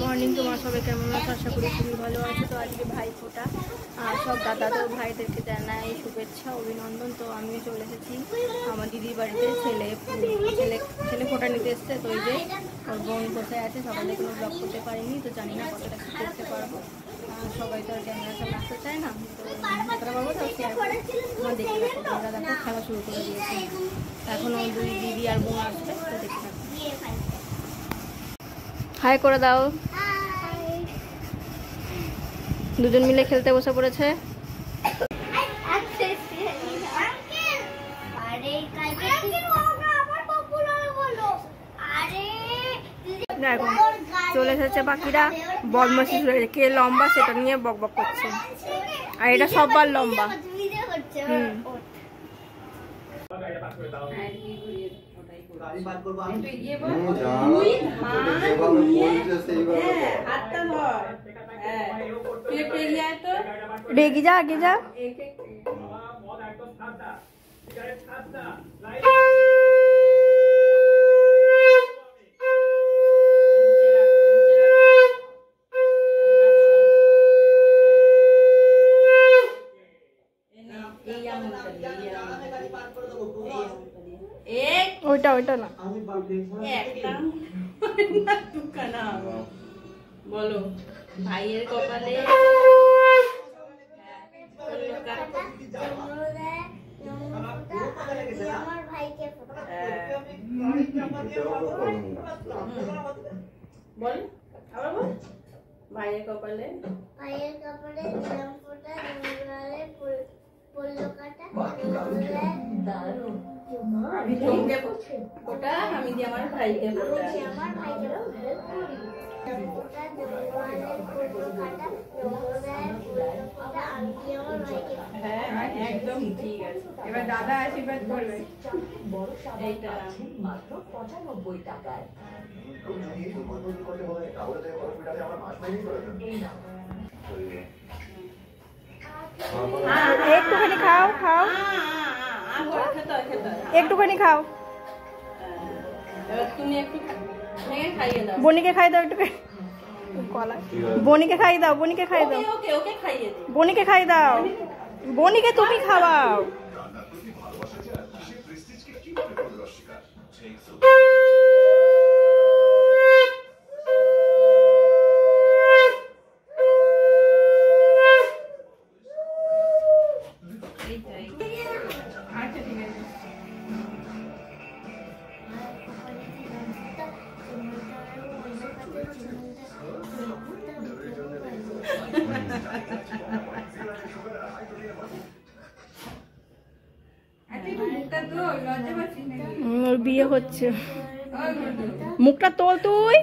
Morning, তোমার সবাই কেমন আছো? আশা করি খুবই ভালো আছে। তো আজকে ভাইফোঁটা, সব দাদা তো ভাইদেরকে জানাই শুভেচ্ছা অভিনন্দন। তো আমিও চলে এসেছি আমার দিদির বাড়িতে। ছেলে ফোঁটা নিতে এসছে। তো ওই যে ওর বোন কোথায় আছে, সকালে কোনো ব্লগ করতে পারিনি, তো জানি না কতটা কি করতে পারবো। সবাই তো আর ক্যামেরা সামনে আসতে চায় না, তো যতটা পারবো তাও শেয়ার করে তোমার দেখে রাখো। তোমরা দেখো খেলা শুরু করে দিয়েছি, এখনও দুই দিদি আর বোন আসবে, তো দেখে রাখো। হাই করে দাও। দুজন মিলে খেলতে বসে পড়েছে। দেখো চলে এসেছে বাকিরা, বদমাশি শুরু হয়েছে। কে লম্বা সেটা নিয়ে বকবক করছে, আর এটা সবার লম্বা। রেগে যা, আগে যা। ওইটা না, বলো ভাইয়ের কপালে বল, আবার বল। ভাইয়ের কপালে দিলাম ফোঁটা, পড়লো কাটা। আমি তোমাকে ফোঁটা, আমি দিয়ে আমার ভাইকে হ্যাঁ একদম ঠিক আছে। এবার দাদা আশীর্বাদ করবে। এইটা মাত্র 95 টাকায়। একটুখানি খাও, একটুখানি খাও। তুমি একটু বনিকে খাই দাও, একটু বনিকে খাই দাও, বনিকে খাই দাও, বনিকে খাই দাও, বনিকে তুমি খাওয়াও। ওর বিয়ে হচ্ছে, মুখটা তোল তুই।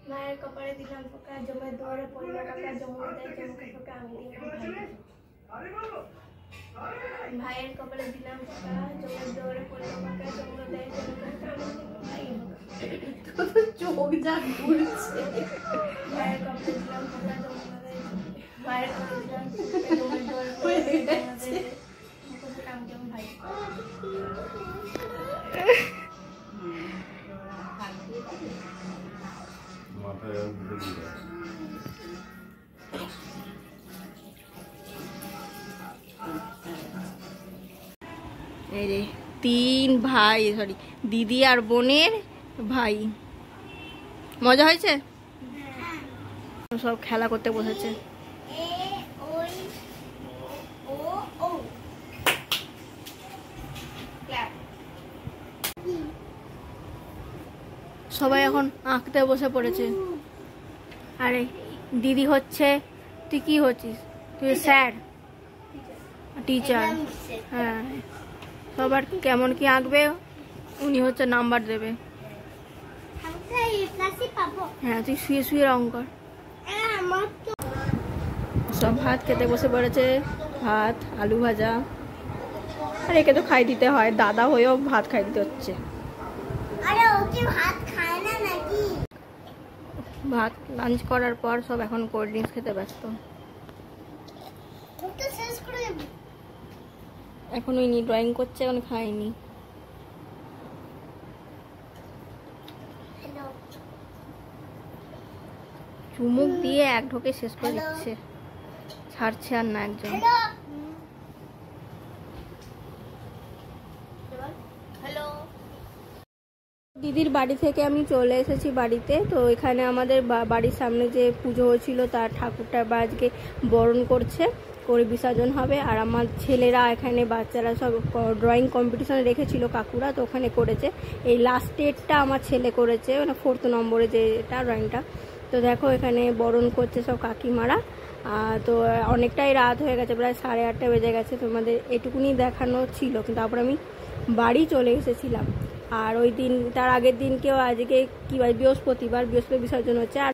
মায়ের কপালে দিলাম পোকা, জমে দৌড়ে পড়লো টাকা, জমে দেয় জমকে পোকা, আমি ভাইয়ের কপালে দিলাম পোকা, জমে দৌড়ে পড়লো টাকা, জমে দেয় জমকে পোকা, চোখ যা ঘুরছে। ভাইয়ের কপালে দিলাম পোকা, জমে দেয়, ভাইয়ের কপালে দিলাম জমে দৌড়ে পড়লো টাকা, আমি যেমন ভাই। এই রে 3 ভাই, সরি দিদি আর বোনের ভাই। মজা হয়েছে, সব খেলা করতে বসেছে। সবাই এখন আঁকতে বসে পড়েছে। আরে দিদি হচ্ছে, তুই কি হচ্ছিস? তুই স্যার, টিচার। হ্যাঁ, সবার কেমন কি আঁকবে উনি হচ্ছে নাম্বার দেবে। হ্যাঁ, তুই শুয়ে শুয়ে রং কর। সব ভাত খেতে বসে পড়েছে, ভাত আলু ভাজা। আর একে তো খাই দিতে হয়, দাদা হয়েও ভাত খাই দিতে হচ্ছে। ভাত লাঞ্চ করার পর সব এখন কোল্ড ড্রিঙ্কস খেতে ব্যস্ত। এখন ওই ড্রয়িং করছে, এখন খাইনি। চুমুক দিয়ে এক ঢোকে শেষ করে দিচ্ছে, ছাড়ছে আর না একজন। দিদির বাড়ি থেকে আমি চলে এসেছি বাড়িতে। তো এখানে আমাদের বাড়ির সামনে যে পুজো হয়েছিল তার ঠাকুরটা বা আজকে বরণ করছে, করে বিসর্জন হবে। আর আমার ছেলেরা এখানে বাচ্চারা সব ড্রয়িং কম্পিটিশন রেখেছিল কাকুরা, তো ওখানে করেছে। এই লাস্ট ডেটটা আমার ছেলে করেছে, মানে 4th নম্বরে যে এটা ড্রয়িংটা। তো দেখো এখানে বরণ করছে সব কাকিমারা। তো অনেকটাই রাত হয়ে গেছে, প্রায় 8:30 বেজে গেছে। তোমাদের এটুকুনি দেখানো ছিল, কিন্তু তারপর আমি বাড়ি চলে এসেছিলাম। আর ওই দিন তার আগের দিনকেও আজকে কি বৃহস্পতিবার বিসর্জন হচ্ছে। আর